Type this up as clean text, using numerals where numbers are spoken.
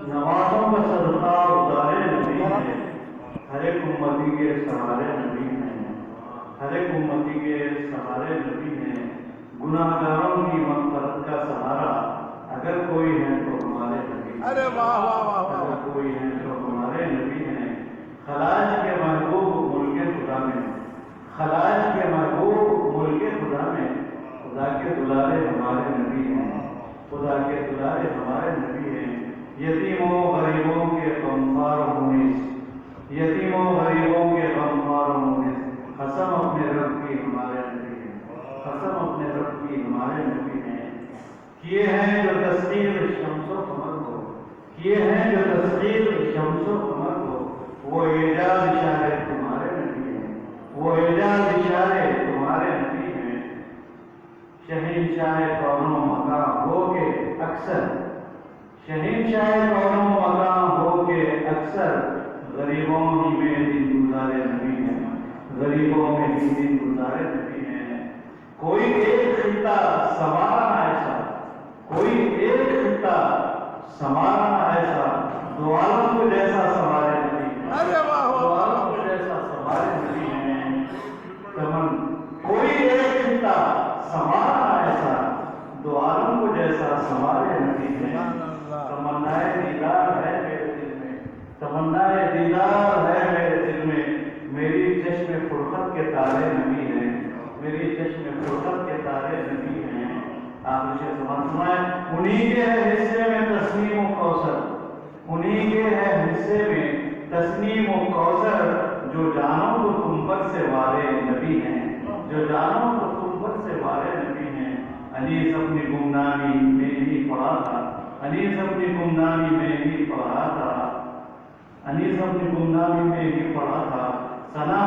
نمازوں کا صدقہ اتارے نبی ہیں، ہر ایک امتی کے سہارے نبی ہیں، ہر ایک امتی کے سہارے نبی ہیں، گناہ گاروں کی مغفرت کا سہارا اگر کوئی ہے تو ہمارے نبی ہیں، ارے واہ واہ واہ واہ اگر کوئی ہے تو ہمارے نبی ہیں۔ خلائق کے محبوب ملک خدا میں، خلائق کے محبوب ملک خدا میں، خدا کے دلارے ہمارے نبی ہیں، خدا کے دلارے ہمارے نبی ہیں۔ یتیموں غریبوں کے غمخوار مونس، یتیموں غریبوں کے غمخوار مونس، قسم اپنے رب کی ہمارے نبی ہیں، قسم اپنے رب کی ہمارے نبی ہیں۔ کیے ہیں جو تسخیر شمس و قمر کو، کیے ہیں جو تسخیر شمس و قمر کو، وہ اعجاز اشارے تمہارے نبی ہیں، وہ اعجاز اشارے تمہارے نبی ہیں۔ شہنشاہ کون و مکان ہو کے اکثر، شہنشاہ کون و مکان ہو کے اکثر، غریبوں ہی میں دن گزارے نبی ہیں، غریبوں میں ہی دن گزارے نبی ہیں۔ کوئی ایک خطہ سنوارا ایسا، کوئی ایک خطہ سنوارا ایسا، دو عالم کو جیسا سنوارے نبی ہیں، ارے واہ واہ دو واہ عالم کو جیسا سنوارے نبی ہیں۔ کوئی ایک خطہ سنوارا ایسا، دو عالم کو جیسا سنوارے نبی ہیں۔ تمنائے دیدار ہے میرے دل میں، تمنائے دیدار ہے میرے دل میں، میری چشم فرقت کے تارے نبی ہیں، میری چشم فرقت کے تارے نبی ہیں۔ آپ اسے سمجھائیں، انہی کے ہے حصے میں تسنیم و کوثر، انہی کے ہے حصے میں تسنیم و کوثر، جو جانو تو تم پر سے والے نبی ہیں، جو جانو تو تم پر سے والے نبی ہیں۔ انیس اپنی گمنامی میں ہی پڑھا تھا، انیس اپنی گمنامی میں ہی پڑھا تھا، انیس اپنی گمنامی میں ہی پڑھا تھا، ثنا